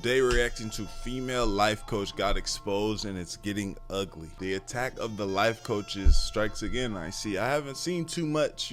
Today we're reacting to female life coach got exposed and it's getting ugly. The attack of the life coaches strikes again. I haven't seen too much,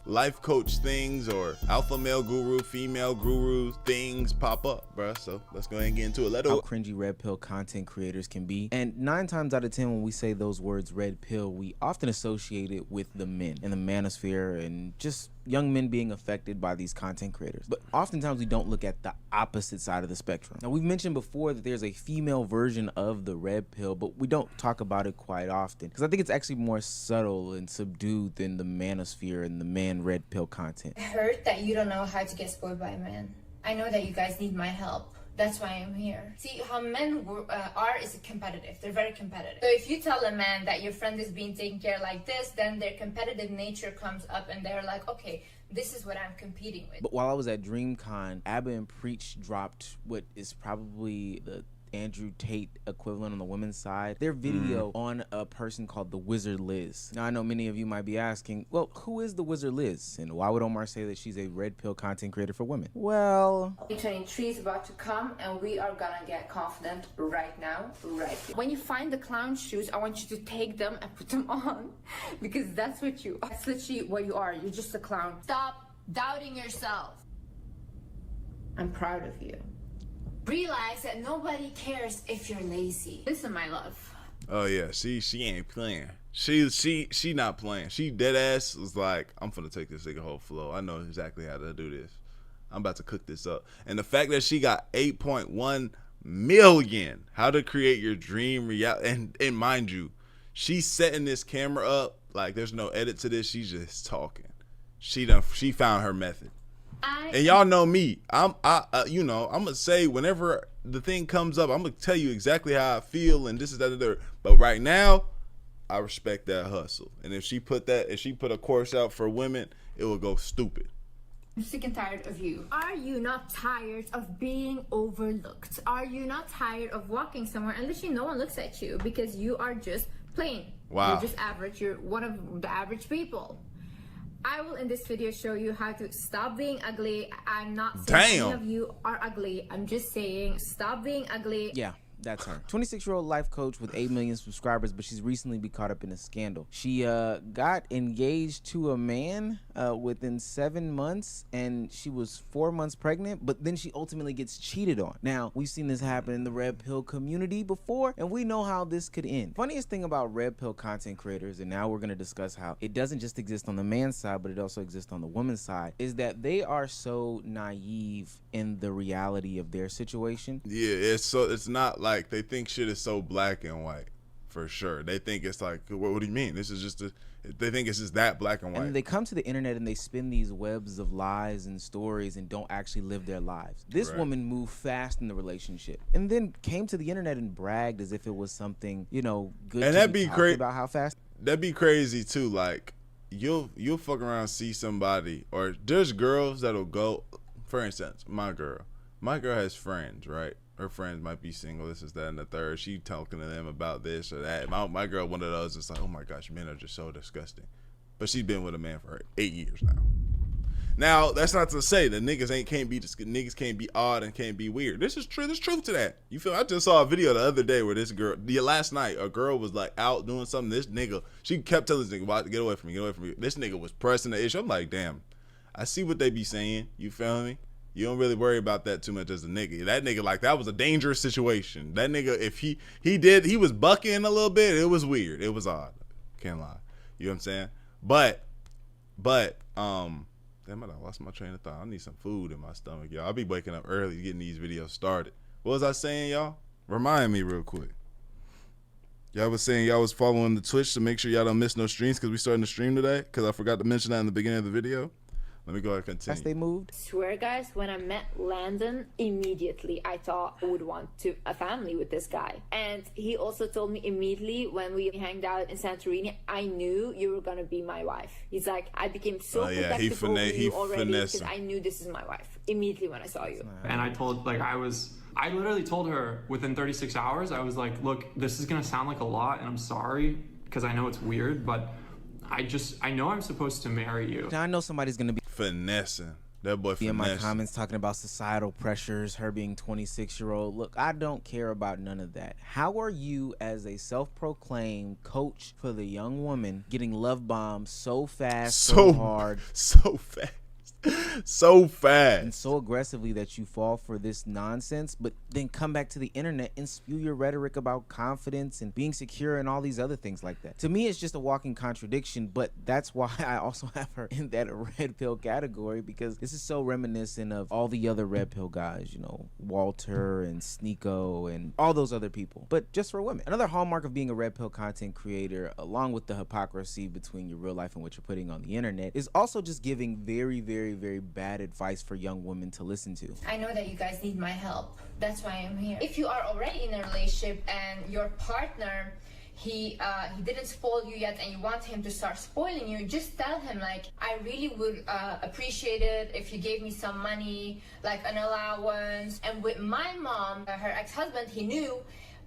life coach things or alpha male guru, female guru things pop up, bruh. So let's go ahead and get into it. How cringy red pill content creators can be. And 9 times out of 10 when we say those words red pill, we often associate it with the men and the manosphere and just young men being affected by these content creators. But oftentimes we don't look at the opposite side of the spectrum. Now, we've mentioned before that there's a female version of the red pill, but we don't talk about it quite often because I think it's actually more subtle and subdued than the manosphere and the man red pill content. I heard that you don't know how to get spoiled by a man. I know that you guys need my help. That's why I'm here. See, how men are is competitive. They're very competitive. So if you tell a man that your friend is being taken care like this, then their competitive nature comes up and they're like, okay, this is what I'm competing with. But while I was at DreamCon, Abba and Preach dropped what is probably the Andrew Tate equivalent on the women's side, their video on a person called the Wizard Liz. Now I know many of you might be asking, well, who is the Wizard Liz and why would Omar say that she's a red pill content creator for women? Well, 2023 is about to come and we are gonna get confident right now, right here. When you find the clown shoes, I want you to take them and put them on because that's literally what you are. You're just a clown. Stop doubting yourself. I'm proud of you. Realize that nobody cares if you're lazy. Listen, my love. Oh yeah, she ain't playing. She not playing. She dead ass was like, I'm finna take this nigga whole flow. I know exactly how to do this. I'm about to cook this up. And the fact that she got 8.1 million, how to create your dream reality. And mind you, she's setting this camera up like there's no edit to this. She's just talking. She found her method. And y'all know me. I'm gonna say whenever the thing comes up, I'm gonna tell you exactly how I feel and this is that. But right now, I respect that hustle. And if she put a course out for women, it will go stupid. I'm sick and tired of you. Are you not tired of being overlooked? Are you not tired of walking somewhere and literally no one looks at you because you are just plain? Wow. You're just average. You're one of the average people. I will in this video show you how to stop being ugly. I'm not saying any of you are ugly. I'm just saying stop being ugly. Yeah, that's her. 26-year-old life coach with 8 million subscribers, but she's recently been caught up in a scandal. She got engaged to a man within 7 months, and she was 4 months pregnant, but then she ultimately gets cheated on. Now, we've seen this happen in the red pill community before, and we know how this could end. Funniest thing about red pill content creators, and now we're going to discuss how it doesn't just exist on the man's side, but it also exists on the woman's side, is that they are so naive in the reality of their situation. Yeah, it's not like they think shit is so black and white, for sure. They think it's like, what do you mean? This is just they think it's just that black and white. And they come to the internet and they spin these webs of lies and stories and don't actually live their lives. This woman moved fast in the relationship and then came to the internet and bragged as if it was something, good. And that'd be crazy about how fast. That'd be crazy too. Like you'll fuck around, see somebody, or there's girls that'll go. For instance, my girl has friends, right? Her friends might be single, this is that and the third. She talking to them about this or that. My girl, one of those, is like, oh my gosh, men are just so disgusting. But she's been with a man for 8 years now. Now, that's not to say that niggas can't be odd and can't be weird. This is true. There's truth to that. You feel? I just saw a video the other day where this girl, last night, a girl was like out doing something. This nigga, she kept telling this nigga, get away from me, get away from me. This nigga was pressing the issue. I'm like, damn, I see what they be saying. You feel me? You don't really worry about that too much as a nigga. That nigga, like, that was a dangerous situation. That nigga, if he was bucking a little bit, it was weird. It was odd. Can't lie. You know what I'm saying? But, damn it, I lost my train of thought. I need some food in my stomach, y'all. I'll be waking up early getting these videos started. What was I saying, y'all? Remind me real quick. Y'all was saying y'all was following the Twitch to make sure y'all don't miss no streams because we starting to stream today because I forgot to mention that in the beginning of the video. Let me go ahead and continue. As they moved. Swear, guys, when I met Landon, immediately I thought I would want a family with this guy. And he also told me immediately when we hanged out in Santorini, I knew you were gonna be my wife. He's like, I became so protective over you already because I knew this is my wife immediately when I saw you. And I literally told her within 36 hours, I was like, look, this is gonna sound like a lot, and I'm sorry because I know it's weird, but I know I'm supposed to marry you. Now I know somebody's gonna be finessing. That boy in my finessed. comments talking about societal pressures, her being 26-year-old. Look, I don't care about none of that. How are you, as a self-proclaimed coach for the young woman, getting love bombed so fast, so hard, so fast, so fast, and so aggressively that you fall for this nonsense, but then come back to the internet and spew your rhetoric about confidence and being secure and all these other things like that? To me, it's just a walking contradiction, but that's why I also have her in that red pill category, because this is so reminiscent of all the other red pill guys, you know, Walter and Sneeko and all those other people, but just for women. Another hallmark of being a red pill content creator, along with the hypocrisy between your real life and what you're putting on the internet, is also just giving very, very, very bad advice for young women to listen to. I know that you guys need my help. That's why I'm here. If you are already in a relationship and your partner, he didn't spoil you yet and you want him to start spoiling you, just tell him, like, I really would appreciate it if you gave me some money, like an allowance. And with my mom, her ex-husband, he knew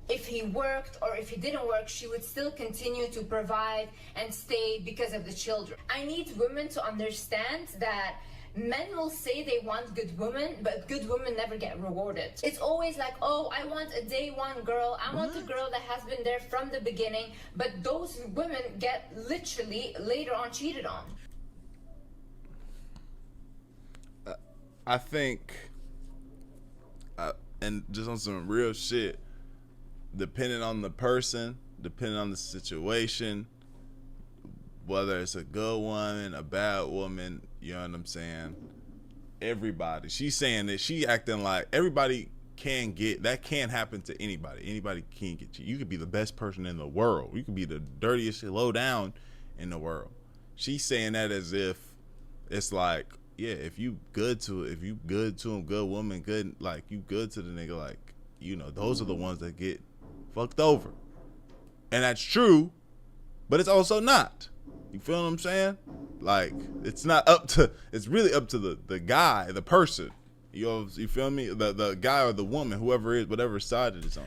if he worked or if he didn't work, she would still continue to provide and stay because of the children. I need women to understand that men will say they want good women, but good women never get rewarded. It's always like, oh, I want a day one girl. I want a girl that has been there from the beginning. But those women get literally later on cheated on. I think, and just on some real shit, depending on the person, depending on the situation, whether it's a good woman, a bad woman, you know what I'm saying? Everybody. She's saying that she acting like everybody can get, that can happen to anybody. Anybody can get you. You could be the best person in the world. You could be the dirtiest low down in the world. She's saying that as if it's like, yeah, if you good to it, if you good to him, good woman, good, like you good to the nigga, like, you know, those are the ones that get fucked over. And that's true, but it's also not. You feel what I'm saying? Like, it's not up to, it's really up to the guy, the person. You feel me? The guy or the woman, whoever it is, whatever side it is on.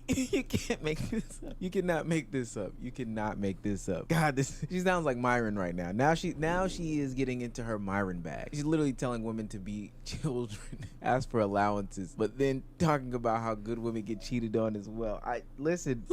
You can't make this up. You cannot make this up. You cannot make this up. God, she sounds like Myron right now. Now she is getting into her Myron bag. She's literally telling women to be children, ask for allowances, but then talking about how good women get cheated on as well. Listen.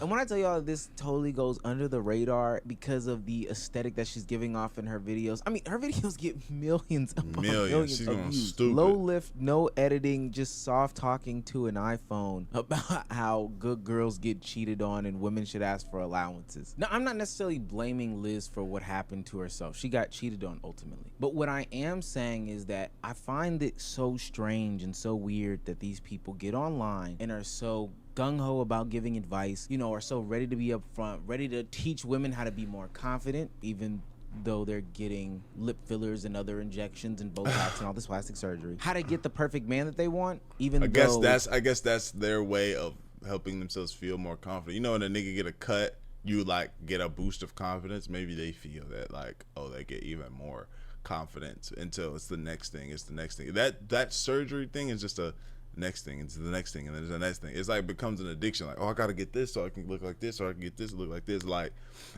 And when I tell y'all this totally goes under the radar because of the aesthetic that she's giving off in her videos. I mean, her videos get millions Millions. She's going views. stupid. Low lift, no editing, just soft talking to an iPhone about how good girls get cheated on and women should ask for allowances. Now, I'm not necessarily blaming Liz for what happened to herself. She got cheated on ultimately. But what I am saying is that I find it so strange and so weird that these people get online and are so gung-ho about giving advice, you know, are so ready to be upfront, ready to teach women how to be more confident, even though they're getting lip fillers and other injections and Botox and all this plastic surgery. How to get the perfect man that they want, even I guess that's their way of helping themselves feel more confident. You know, when a nigga get a cut, you like get a boost of confidence. Maybe they feel that like, oh, they get even more confidence until it's the next thing. It's the next thing. That surgery thing is just a next thing, it's the next thing, and then there's the next thing. It's like becomes an addiction. Like, oh, I gotta get this so I can look like this, or I can get this to look like this. Like,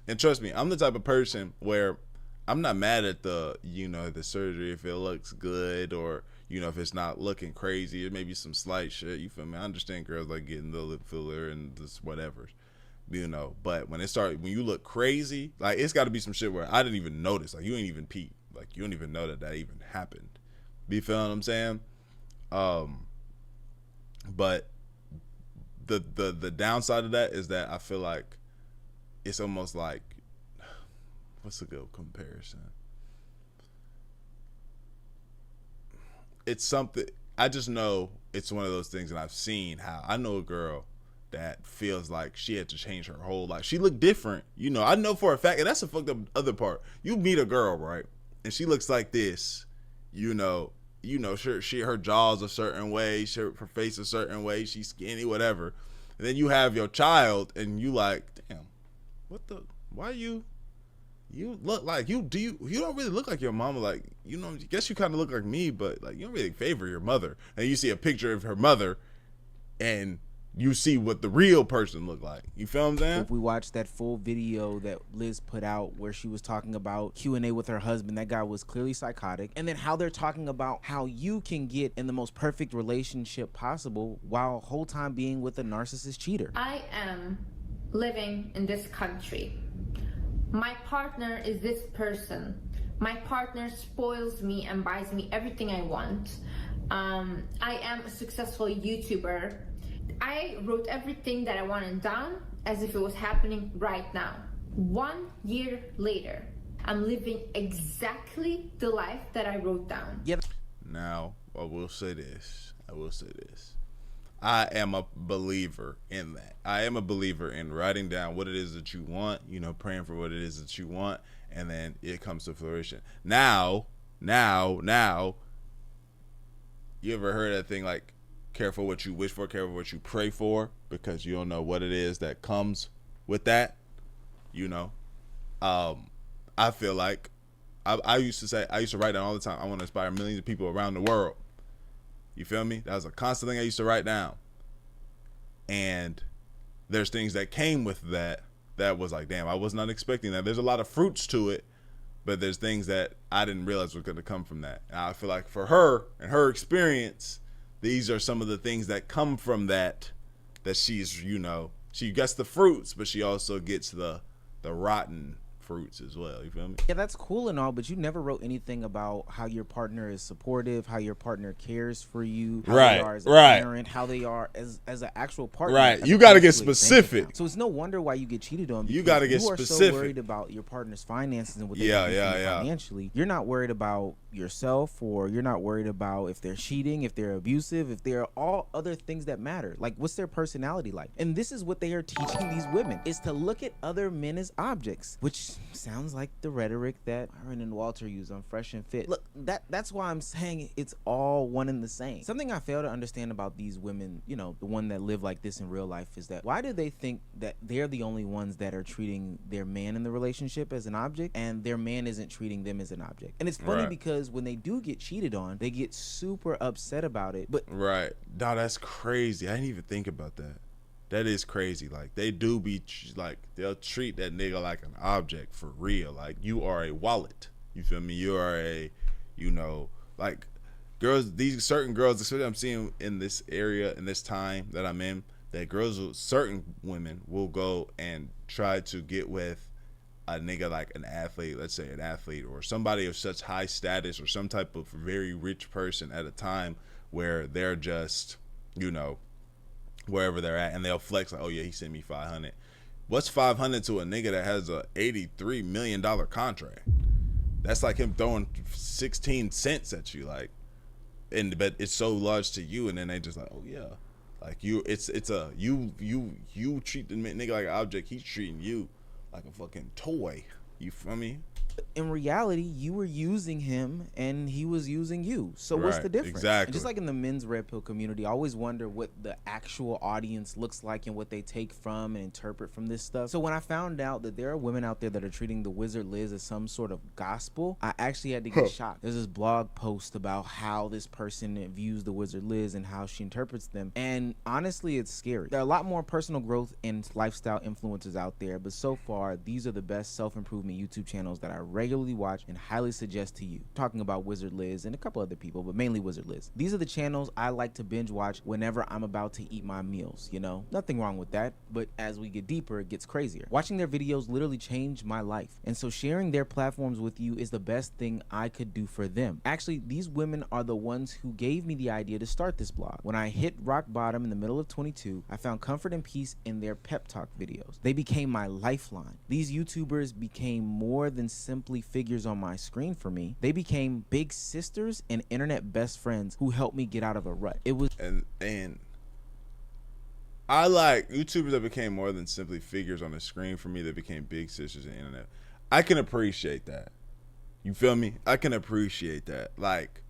and trust me, I'm the type of person where I'm not mad at the, you know, the surgery if it looks good, or, you know, if it's not looking crazy, it may be some slight shit. You feel me? I understand girls like getting the lip filler and this whatever, you know. But when you look crazy, like it's got to be some shit where I didn't even notice. Like you ain't even peep. Like you don't even know that even happened. You feel what I'm saying? But the downside of that is that I feel like it's almost like, what's a good comparison? It's something, I just know it's one of those things, and I've seen how, I know a girl that feels like she had to change her whole life. She looked different, you know. I know for a fact, and that's the fucked up other part. You meet a girl, right, and she looks like this, you know, her jaw's a certain way, her face a certain way, she's skinny, whatever. And then you have your child, and you like, damn, why you look like you don't really look like your mama. Like, you know, I guess you kind of look like me, but like you don't really favor your mother. And you see a picture of her mother, and you see what the real person look like. You feel what I'm saying? If we watch that full video that Liz put out where she was talking about Q&A with her husband, that guy was clearly psychotic. And then how they're talking about how you can get in the most perfect relationship possible while whole time being with a narcissist cheater. I am living in this country. My partner is this person. My partner spoils me and buys me everything I want. I am a successful YouTuber. I wrote everything that I wanted down as if it was happening right now. 1 year later, I'm living exactly the life that I wrote down. Yeah. Now, I will say this. I am a believer in that. I am a believer in writing down what it is that you want, you know, praying for what it is that you want, and then it comes to fruition. Now, you ever heard that thing like, careful what you wish for, careful what you pray for, because you don't know what it is that comes with that, you know? I feel like I used to write down all the time, I want to inspire millions of people around the world. You feel me? That was a constant thing I used to write down. And there's things that came with that was like, damn, I was not expecting that. There's a lot of fruits to it, but there's things that I didn't realize were going to come from that. And I feel like for her and her experience, these are some of the things that come from that she's, you know, she gets the fruits, but she also gets the rotten fruits as well. You feel me? Yeah, that's cool and all, but you never wrote anything about how your partner is supportive, how your partner cares for you, how they are as a parent, how they are as an actual partner. Right. You got to get specific. So it's no wonder why you get cheated on. You got to get specific. You are so worried about your partner's finances and what they do financially. You're not worried about yourself, or you're not worried about if they're cheating, if they're abusive, if they're all other things that matter. Like, what's their personality like? And this is what they are teaching these women, is to look at other men as objects, which sounds like the rhetoric that Byron and Walter use on Fresh and Fit. Look, that's why I'm saying it's all one and the same. Something I fail to understand about these women, you know, the one that live like this in real life, is that why do they think that they're the only ones that are treating their man in the relationship as an object, and their man isn't treating them as an object? And it's funny because when they do get cheated on, they get super upset about it. But no, that's crazy. I didn't even think about that. That is crazy. Like, they do be like, they'll treat that nigga like an object for real. Like, you are a wallet. You feel me? You are a, you know, like, girls, these certain girls, especially I'm seeing in this area, in this time that I'm in, that certain women will go and try to get with a nigga like an athlete, let's say an athlete, or somebody of such high status, or some type of very rich person at a time where they're just, you know, wherever they're at, and they'll flex like, oh yeah, he sent me 500. What's 500 to a nigga that has a $83 million contract? That's like him throwing 16 cents at you, like, but it's so large to you, and then they just like, oh yeah, like you treat the nigga like an object, he's treating you like a fucking toy. You feel me? In reality, you were using him and he was using you. So what's the difference? Exactly. And just like in the men's red pill community, I always wonder what the actual audience looks like and what they take from and interpret from this stuff. So when I found out that there are women out there that are treating the Wizard Liz as some sort of gospel, I actually had to get shocked. There's this blog post about how this person views the Wizard Liz and how she interprets them. And honestly, it's scary. There are a lot more personal growth and lifestyle influencers out there, but so far, these are the best self-improvement YouTube channels that I regularly watch and highly suggest to you. Talking about Wizard Liz and a couple other people, but mainly Wizard Liz. These are the channels I like to binge watch whenever I'm about to eat my meals, you know? Nothing wrong with that, but as we get deeper, it gets crazier. Watching their videos literally changed my life, and so sharing their platforms with you is the best thing I could do for them. Actually, these women are the ones who gave me the idea to start this blog. When I hit rock bottom in the middle of 22, I found comfort and peace in their pep talk videos. They became my lifeline. These YouTubers became more than simply figures on my screen for me. They became big sisters and internet best friends who helped me get out of a rut. It was and I like YouTubers that became more than simply figures on the screen for me. They became big sisters in the internet. I can appreciate that. You feel me? I can appreciate that. Like,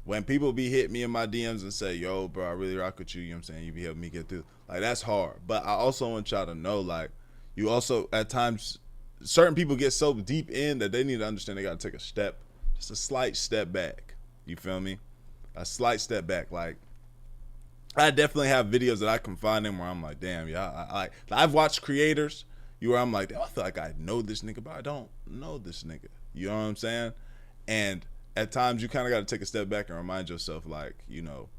when people be hit me in my DMs and say, yo, bro, I really rock with you, you know what I'm saying? You be helping me get through. Like, that's hard. But I also want y'all to know, like, you also, at times, certain people get so deep in that they need to understand they got to take a step, just a slight step back. You feel me? A slight step back. Like, I definitely have videos that I can find them where I'm like, damn, yeah, I've watched creators where I'm like, damn, I feel like I know this nigga, but I don't know this nigga. You know what I'm saying? And at times you kind of got to take a step back and remind yourself, like, you know,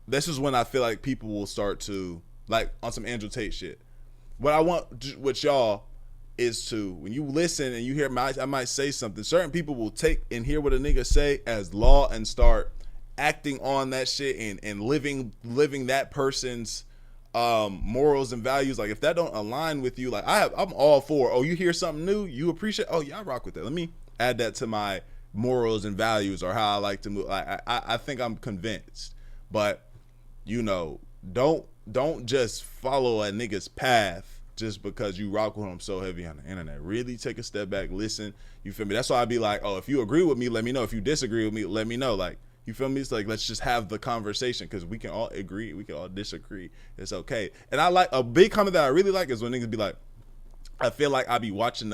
this is when I feel like people will start to, like, on some Andrew Tate shit. What I want with y'all is to, when you listen and you hear I might say something, certain people will take and hear what a nigga say as law and start acting on that shit and living that person's morals and values. Like, if that don't align with you, like, I'm all for, oh, you hear something new, you appreciate, oh yeah, I rock with that, let me add that to my morals and values or how I like to move. I think I'm convinced. But, you know, don't just follow a nigga's path just because you rock with him so heavy on the internet. Really take a step back, listen. You feel me? That's why I'd be like, oh, if you agree with me, let me know. If you disagree with me, let me know. Like, you feel me? It's like, let's just have the conversation, because we can all agree, we can all disagree. It's okay. And I like, a big comment that I really like is when niggas be like, I feel like I be watching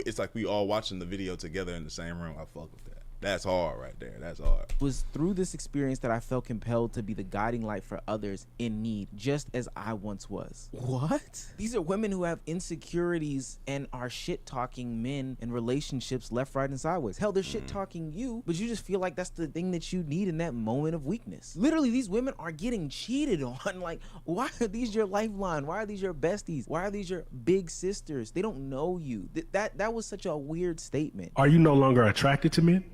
it's like we all watching the video together in the same room. I fuck with that. That's hard right there. That's hard. It was through this experience that I felt compelled to be the guiding light for others in need, just as I once was. What? These are women who have insecurities and are shit-talking men in relationships left, right, and sideways. Hell, they're shit-talking you, but you just feel like that's the thing that you need in that moment of weakness. Literally, these women are getting cheated on. Like, why are these your lifeline? Why are these your besties? Why are these your big sisters? They don't know you. That was such a weird statement. Are you no longer attracted to men?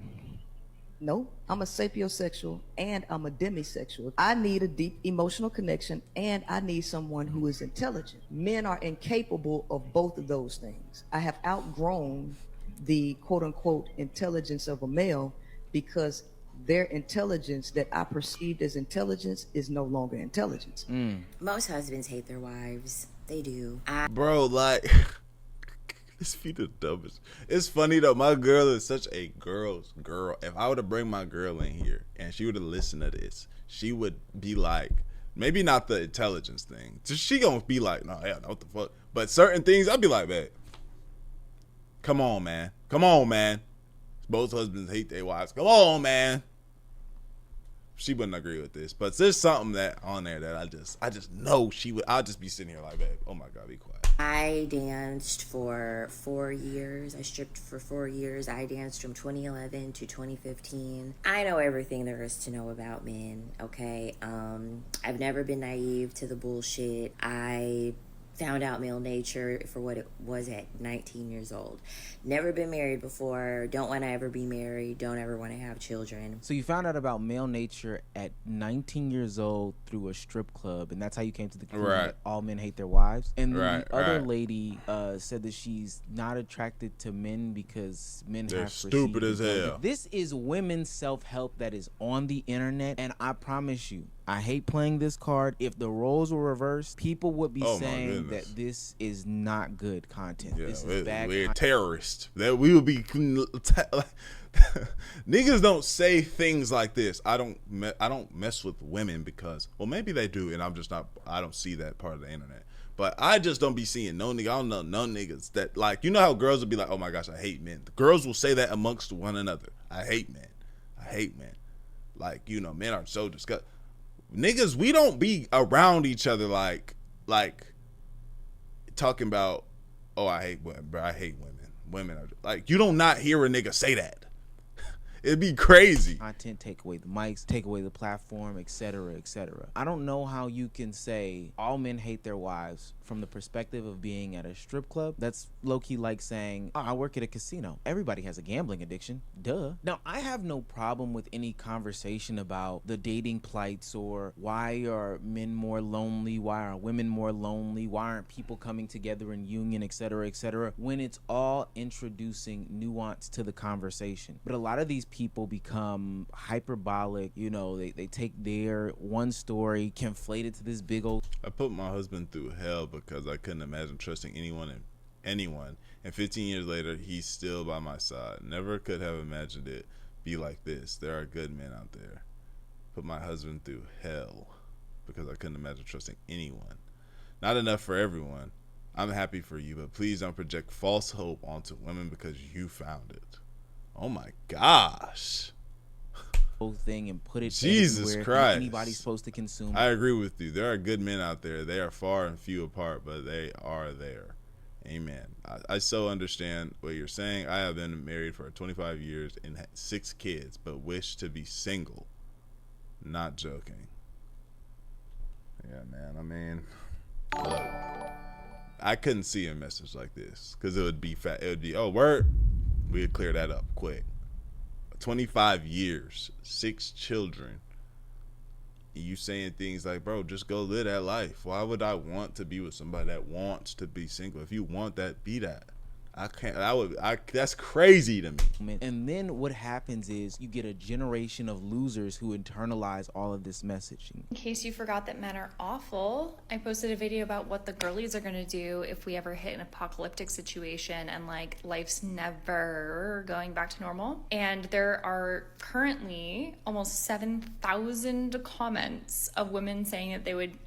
No, I'm a sapiosexual and I'm a demisexual. I need a deep emotional connection and I need someone who is intelligent. Men are incapable of both of those things. I have outgrown the quote unquote intelligence of a male because their intelligence that I perceived as intelligence is no longer intelligence. Most husbands hate their wives. They do. Bro, like, this be the dumbest. It's funny though, my girl is such a girl's girl. If I were to bring my girl in here and she were to listen to this, she would be like, maybe not the intelligence thing. So she gonna be like, no, hell, no, what the fuck? But certain things, I'd be like, babe, come on, man. Come on, man. Both husbands hate their wives. Come on, man. She wouldn't agree with this, but there's something that on there that I just know she would. I'll just be sitting here like, babe, oh my God, be quiet. I danced for 4 years. I stripped for 4 years. I danced from 2011 to 2015. I know everything there is to know about men, okay? I've never been naive to the bullshit. I found out male nature for what it was at 19 years old. Never been married before. Don't want to ever be married. Don't ever want to have children. So you found out about male nature at 19 years old through a strip club, and that's how you came to the conclusion that all men hate their wives. And the other lady said that she's not attracted to men because men They're have stupid as hell. This is women's self-help that is on the internet, and I promise you, I hate playing this card. If the roles were reversed, people would be saying that this is not good content. Yeah, this is bad we're content. terrorists. That we would be niggas don't say things like this. I don't mess with women because, well, maybe they do, and I'm just not. I don't see that part of the internet. But I just don't be seeing no nigga. I don't know no niggas that, like, you know how girls will be like, oh my gosh, I hate men. The girls will say that amongst one another. I hate men. I hate men. Like, you know, men are so disgusting. Niggas, we don't be around each other like talking about, oh, I hate women, bro. I hate women. Women are like, you don't not hear a nigga say that. It'd be crazy. Content, take away the mics, take away the platform, etc., etc. I don't know how you can say all men hate their wives from the perspective of being at a strip club. That's low-key like saying, oh, I work at a casino. Everybody has a gambling addiction. Duh. Now, I have no problem with any conversation about the dating plights or why are men more lonely, why are women more lonely, why aren't people coming together in union, etc., etc., when it's all introducing nuance to the conversation. But a lot of these people become hyperbolic. You know, they take their one story, conflate it to this big old. I put my husband through hell because I couldn't imagine trusting anyone. And 15 years later, he's still by my side. Never could have imagined it be like this. There are good men out there. Put my husband through hell because I couldn't imagine trusting anyone. Not enough for everyone. I'm happy for you, but please don't project false hope onto women because you found it. Oh my gosh. whole thing and put it Jesus everywhere. Christ. Anybody's supposed to consume. I agree with you. There are good men out there. They are far and few apart, but they are there. Amen. I so understand what you're saying. I have been married for 25 years and had 6 kids, but wish to be single. Not joking. Yeah, man. I mean, look, I couldn't see a message like this because it would be fat. It would be, oh, word. We'd clear that up quick. 25 years, 6 children. You saying things like, bro, just go live that life. Why would I want to be with somebody that wants to be single? If you want that, be that. I can't. That's crazy to me. And then what happens is you get a generation of losers who internalize all of this messaging. In case you forgot that men are awful, I posted a video about what the girlies are gonna do if we ever hit an apocalyptic situation and like life's never going back to normal. And there are currently almost 7,000 comments of women saying that they would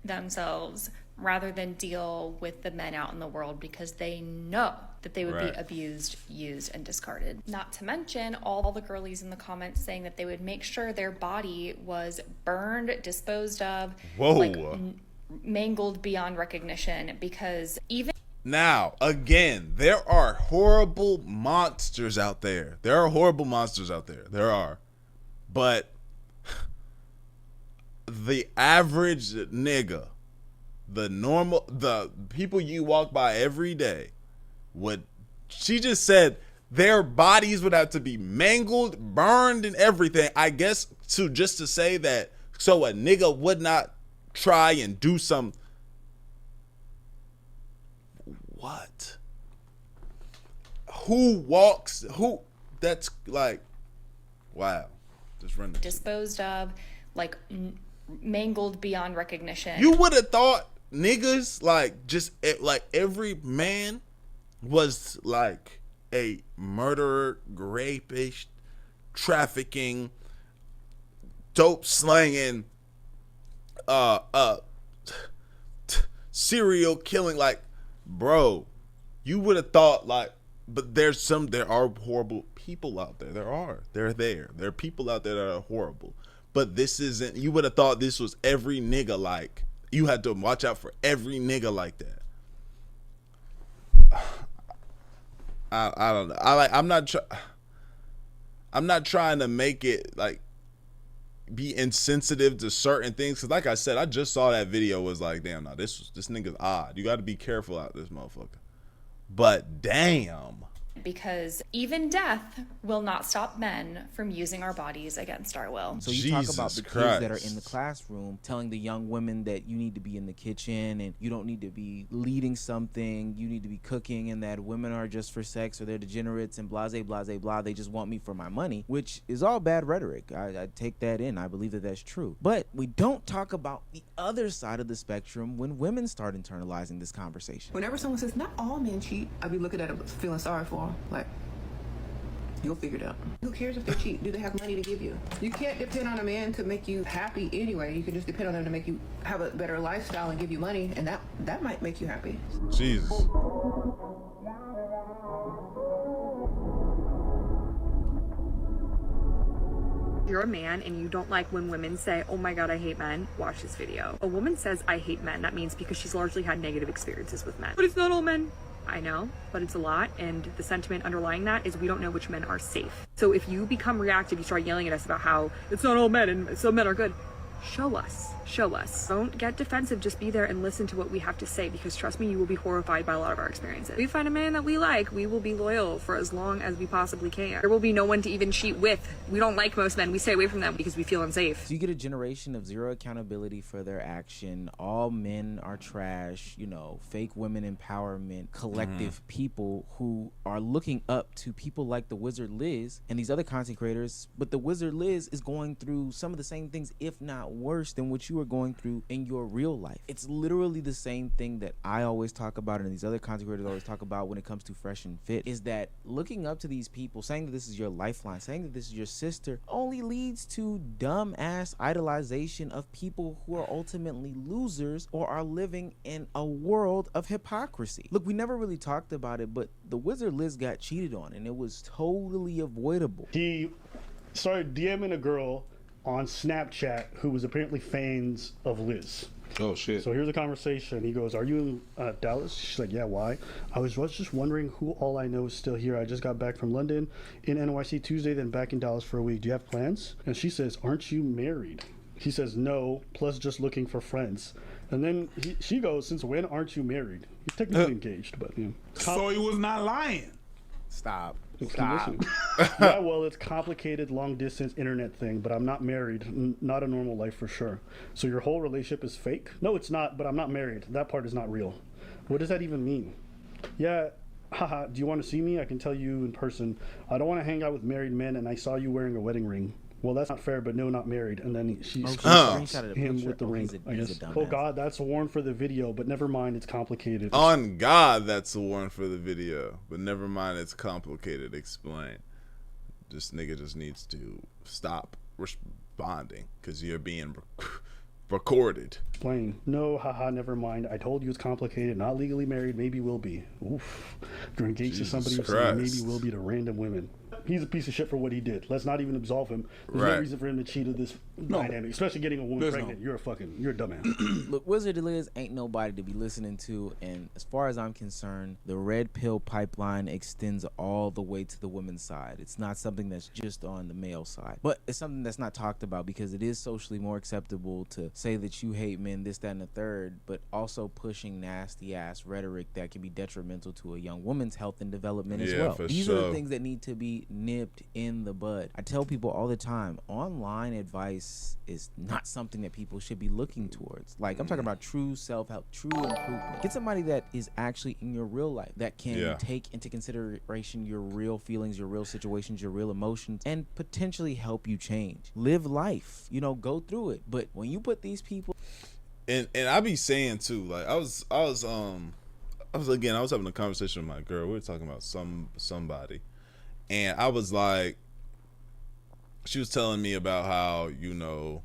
themselves rather than deal with the men out in the world because they know that they would be abused, used, and discarded. Not to mention all the girlies in the comments saying that they would make sure their body was burned, disposed of, mangled beyond recognition, because even now, again, there are horrible monsters out there. There are. But the average nigga, the people you walk by every day she just said their bodies would have to be mangled, burned, and everything. I guess to say that so a nigga would not try and do some. What? That's like, wow. Just run disposed of, like mangled beyond recognition. You would have thought niggas like every man was like a murderer, rapist, trafficking, dope slanging, serial killing. Like, bro, you would have thought like, but there are horrible people out there. There are people out there that are horrible. But this isn't, you would have thought this was every nigga like, you had to watch out for every nigga like that. I don't know. I'm not trying to make it like be insensitive to certain things. Cause like I said, I just saw that video, was like, damn, now this nigga's odd. You got to be careful out this motherfucker. But damn. Because even death will not stop men from using our bodies against our will. So you talk about the kids that are in the classroom telling the young women that you need to be in the kitchen and you don't need to be leading something, you need to be cooking, and that women are just for sex or they're degenerates and blah, blah, blah, blah. They just want me for my money, which is all bad rhetoric. I take that in. I believe that that's true. But we don't talk about the other side of the spectrum when women start internalizing this conversation. Whenever someone says, not all men cheat, I be looking at them feeling sorry for them. Like, you'll figure it out. Who cares if they cheat? Do they have money to give you? You can't depend on a man to make you happy anyway. You can just depend on them to make you have a better lifestyle and give you money, and that might make you happy. Jesus. You're a man and you don't like when women say, oh my god, I hate men, watch this video. A woman says, I hate men. That means because she's largely had negative experiences with men. But it's not all men. I know, but it's a lot, and the sentiment underlying that is we don't know which men are safe. So if you become reactive, you start yelling at us about how it's not all men and some men are good. Show us. Don't get defensive, just be there and listen to what we have to say, because trust me, you will be horrified by a lot of our experiences. If we find a man that we like, we will be loyal for as long as we possibly can. There will be no one to even cheat with. We don't like most men. We stay away from them because we feel unsafe. So you get a generation of zero accountability for their action. All men are trash, fake women empowerment, collective people who are looking up to people like the Wizard Liz and these other content creators. But the Wizard Liz is going through some of the same things, if not worse, than what you are going through in your real life. It's literally the same thing that I always talk about and these other content creators always talk about when it comes to Fresh and Fit, is that looking up to these people, saying that this is your lifeline, saying that this is your sister, only leads to dumb ass idolization of people who are ultimately losers or are living in a world of hypocrisy. Look, we never really talked about it, but the Wizard Liz got cheated on and it was totally avoidable. He started DMing a girl on Snapchat who was apparently fans of Liz. Oh shit. So here's a conversation. He goes, "Are you in Dallas?" She's like, "Yeah, why?" I was just wondering who all I know is still here. I just got back from London in NYC Tuesday, then back in Dallas for a week. Do you have plans? And she says, "Aren't you married?" He says, "No, plus just looking for friends." And then she goes, "Since when aren't you married?" He's technically engaged, but you know. So he was not lying. Stop. Yeah, well, it's complicated long distance internet thing, but I'm not married. Not a normal life for sure. So your whole relationship is fake? No, it's not, but I'm not married. That part is not real. What does that even mean? Yeah, haha, do you want to see me? I can tell you in person. I don't want to hang out with married men, and I saw you wearing a wedding ring. Well, that's not fair, but no, not married. And then she screenshot him with the ring, I guess. Oh, God, that's a warrant for the video, but never mind, it's complicated. On God, that's a warrant for the video, but never mind, it's complicated. Explain. This nigga just needs to stop responding because you're being recorded. Explain. No, haha, never mind. I told you it's complicated. Not legally married, maybe will be. Oof. You're engaged to somebody who said maybe will be to random women. He's a piece of shit for what he did. Let's not even absolve him. There's no reason for him to cheat of this dynamic, especially getting a woman pregnant. You're a dumbass. Look, Wizard Liz ain't nobody to be listening to, and as far as I'm concerned, the red pill pipeline extends all the way to the women's side. It's not something that's just on the male side, but it's something that's not talked about because it is socially more acceptable to say that you hate men, this, that, and the third, but also pushing nasty ass rhetoric that can be detrimental to a young woman's health and development as well. These are the things that need to be nipped in the bud. I tell people all the time, online advice is not something that people should be looking towards. Like, I'm talking about true self-help, true improvement. Get somebody that is actually in your real life, that can take into consideration your real feelings, your real situations, your real emotions, and potentially help you change. Live life, you know, go through it. But when you put these people, and I be saying too, like I was having a conversation with my girl. We were talking about somebody. And I was like, she was telling me about how, you know,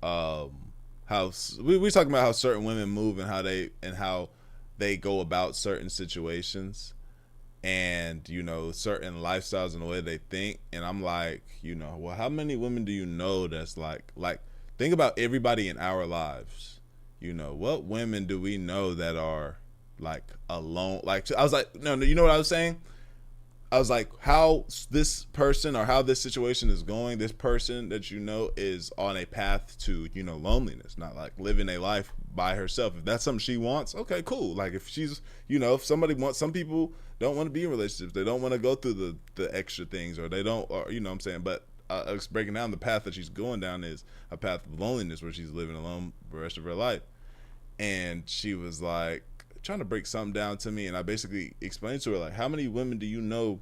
how we were talking about how certain women move and how they go about certain situations and, you know, certain lifestyles and the way they think. And I'm like, you know, well, how many women do you know that's like think about everybody in our lives. You know, what women do we know that are like alone? Like, I was like, no, you know what I was saying? I was like, how this person or how this situation is going, this person that you know is on a path to, you know, loneliness, not like living a life by herself. If that's something she wants, okay, cool. Like if she's, you know, if somebody wants, some people don't want to be in relationships. They don't want to go through the extra things, or they don't, or, you know what I'm saying? But I was breaking down the path that she's going down is a path of loneliness where she's living alone the rest of her life. And she was like, trying to break something down to me, and I basically explained to her, like, how many women do you know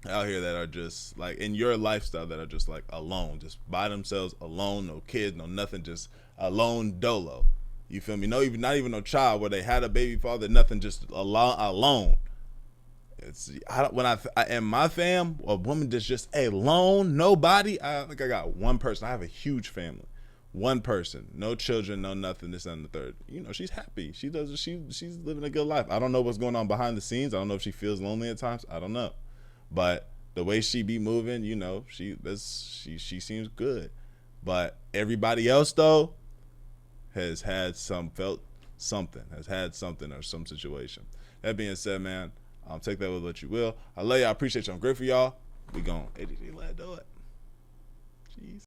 out here that are just like in your lifestyle that are just like alone, just by themselves, alone, no kids, no nothing, just alone dolo, you feel me? No, even not even no child where they had a baby father, nothing, just alone. It's in my fam, a woman that's just alone, nobody. I think I got one person. I have a huge family. One person, no children, no nothing, this and the third. You know, she's happy. She's living a good life. I don't know what's going on behind the scenes. I don't know if she feels lonely at times. I don't know. But the way she be moving, you know, she seems good. But everybody else though has had something or some situation. That being said, man, take that with what you will. I love y'all. I appreciate y'all. I'm grateful for y'all. We gon' let do it. Jeez.